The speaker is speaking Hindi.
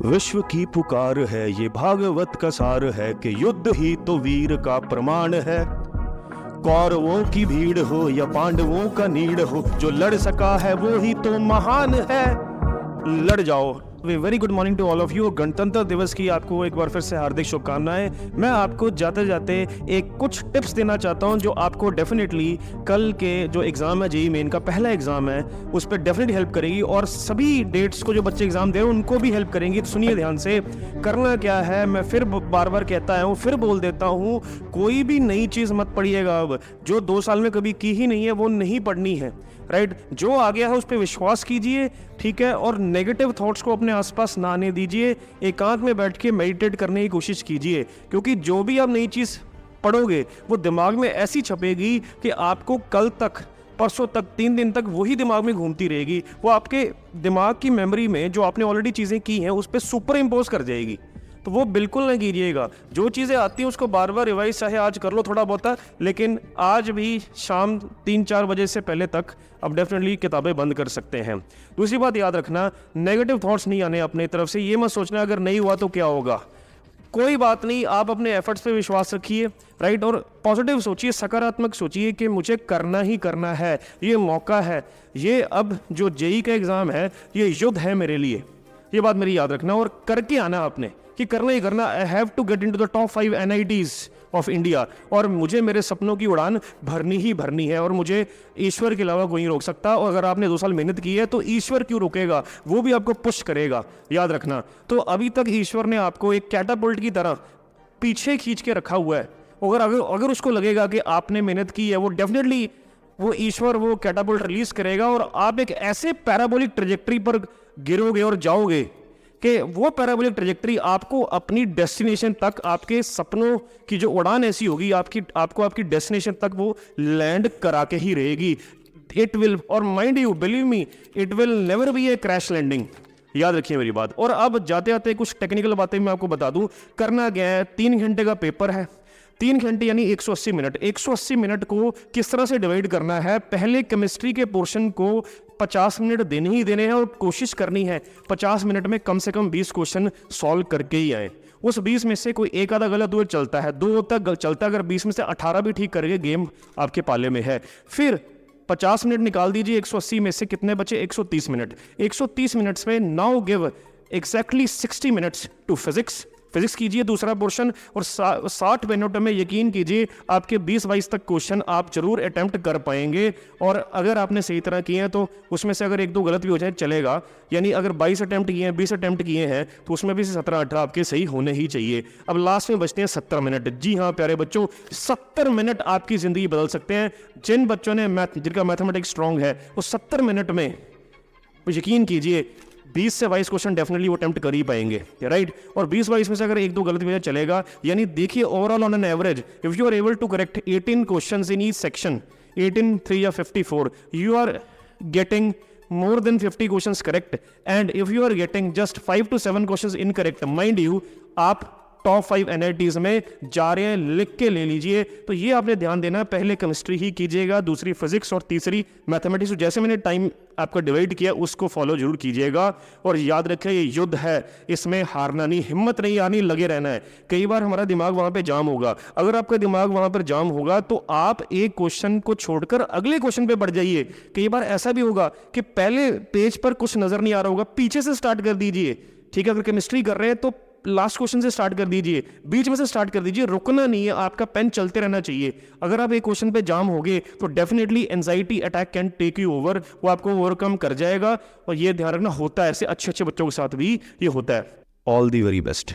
विश्व की पुकार है, ये भागवत का सार है कि युद्ध ही तो वीर का प्रमाण है। कौरवों की भीड़ हो या पांडवों का नीड़ हो, जो लड़ सका है वो ही तो महान है। लड़ जाओ। Very good morning to all of you. गणतंत्र दिवस की आपको एक बार फिर से हार्दिक शुभकामनाएं। मैं आपको जाते जाते एक कुछ टिप्स देना चाहता हूं जो आपको डेफिनेटली कल के जो एग्जाम है, जेईई मेन का पहला एग्जाम है, उस पर डेफिनेटली हेल्प करेगी और सभी डेट्स को जो बच्चे एग्जाम दे रहे हैं उनको भी हेल्प करेंगी। तो सुनिए ध्यान से। करना क्या है, मैं फिर बार बार कहता हूँ, फिर बोल देता हूँ, कोई भी नई चीज़ मत पढ़िएगा। अब जो 2 साल में कभी की ही नहीं है वो नहीं पढ़नी है, राइट। जो आ गया है उस पर विश्वास कीजिए, ठीक है, और नेगेटिव थॉट्स को अपने आसपास ना आने दीजिए। एकांत में बैठ के मेडिटेट करने की कोशिश कीजिए, क्योंकि जो भी आप नई चीज़ पढ़ोगे वो दिमाग में ऐसी छपेगी कि आपको कल तक, परसों तक, 3 दिन तक वही दिमाग में घूमती रहेगी। वो आपके दिमाग की मेमोरी में जो आपने ऑलरेडी चीज़ें की हैं उस पर सुपर इम्पोज कर जाएगी। तो वो बिल्कुल नहीं कीजिएगा। जो चीज़ें आती हैं उसको बार बार रिवाइज चाहे आज कर लो थोड़ा बहुत, लेकिन आज भी शाम 3-4 बजे से पहले तक अब डेफिनेटली किताबें बंद कर सकते हैं। दूसरी बात याद रखना, नेगेटिव थॉट्स नहीं आने अपने तरफ से। ये मत सोचना अगर नहीं हुआ तो क्या होगा। कोई बात नहीं, आप अपने एफर्ट्स पे विश्वास रखिए, राइट, और पॉजिटिव सोचिए, सकारात्मक सोचिए कि मुझे करना ही करना है, ये मौका है, ये अब जो जेईई का एग्ज़ाम है ये युद्ध है मेरे लिए। ये बात मेरी याद रखना और करके आना आपने कि करना ही करना। I have to get into the top 5 NITs of India, और मुझे मेरे सपनों की उड़ान भरनी ही भरनी है, और मुझे ईश्वर के अलावा कोई नहीं रोक सकता। और अगर आपने 2 साल मेहनत की है तो ईश्वर क्यों रोकेगा, वो भी आपको पुश करेगा, याद रखना। तो अभी तक ईश्वर ने आपको एक कैटापल्ट की तरह पीछे खींच के रखा हुआ है। अगर उसको लगेगा कि आपने मेहनत की है, वो डेफिनेटली वो ईश्वर वो कैटापल्ट रिलीज करेगा और आप एक ऐसे पैराबोलिक ट्रेजेक्ट्री पर गिरोगे और जाओगे कि वो पैराबोलिक ट्रेजेक्ट्री आपको अपनी डेस्टिनेशन तक, आपके सपनों की जो उड़ान ऐसी होगी, आपको आपकी डेस्टिनेशन तक वो लैंड करा के ही रहेगी। इट विल, और mind you, believe me, it will never be a crash landing. याद रखिए मेरी बात। और अब जाते जाते कुछ टेक्निकल बातें मैं आपको बता दूं। करना क्या है, 3 घंटे का पेपर है। 3 घंटे यानी 180 मिनट। 180 मिनट को किस तरह से डिवाइड करना है, पहले केमिस्ट्री के पोर्शन को 50 मिनट देने ही देने हैं और कोशिश करनी है 50 मिनट में कम से कम 20 क्वेश्चन सॉल्व करके ही आए। उस 20 में से कोई एक आधा गलत हुआ चलता है, 2 तक चलता है, अगर 20 में से 18 भी ठीक करके गेम आपके पाले में है। फिर 50 मिनट निकाल दीजिए, 180 में से कितने बचे, 130 मिनट। 130 मिनट्स में now give exactly 60 minutes to physics कीजिए दूसरा पोर्शन, और 60 मिनट में यकीन कीजिए आपके 20-22 तक क्वेश्चन आप जरूर अटेम्प्ट कर पाएंगे। और अगर आपने सही तरह किए हैं तो उसमें से अगर 1-2 गलत भी हो जाए चलेगा, यानी अगर 22 अटेम्प्ट किए हैं, 20 अटेम्प्ट किए हैं, तो उसमें भी 17-18 आपके सही होने ही चाहिए। अब लास्ट में बचते हैं 70 मिनट। जी हाँ प्यारे बच्चों, 70 मिनट आपकी ज़िंदगी बदल सकते हैं। जिन बच्चों ने जिनका मैथमेटिक्स स्ट्रांग है वो 70 मिनट में, यकीन कीजिए, 20 से 22 क्वेश्चन डेफिनेटली वो अटेम्प्ट कर ही पाएंगे, राइट। और 20-22 में से अगर 1-2 गलत भी चलेगा, यानी देखिए overall on an average if you are able to correct 18 questions in each section, 18 3 या 54, you are getting more than 50 questions correct. And if you are getting just 5 to 7 questions incorrect, mind you, आप टॉप 5 NITs में जा रहे हैं, लिख के ले लीजिए। तो ये आपने ध्यान देना है, पहले केमिस्ट्री ही कीजिएगा, दूसरी फिजिक्स और तीसरी मैथमेटिक्स। जैसे मैंने टाइम आपका डिवाइड किया उसको फॉलो जरूर कीजिएगा। और याद रखें ये युद्ध है, इसमें हारना नहीं, हिम्मत नहीं आनी, लगे रहना है। कई बार हमारा दिमाग वहाँ पे जाम होगा, अगर आपका दिमाग वहाँ पर जाम होगा तो आप एक क्वेश्चन को छोड़कर अगले क्वेश्चन पे बढ़ जाइए। कई बार ऐसा भी होगा कि पहले पेज पर कुछ नजर नहीं आ रहा होगा, पीछे से स्टार्ट कर दीजिए, ठीक है। अगर केमिस्ट्री कर रहे हैं तो लास्ट क्वेश्चन से स्टार्ट कर दीजिए, बीच में से स्टार्ट कर दीजिए, रुकना नहीं है, आपका पेन चलते रहना चाहिए। अगर आप एक क्वेश्चन पे जाम होगे तो definitely anxiety attack can take you over, वो आपको ओवरकम कर जाएगा। और ये ध्यान रखना, होता है ऐसे अच्छे अच्छे बच्चों के साथ भी ये होता है। All the very best.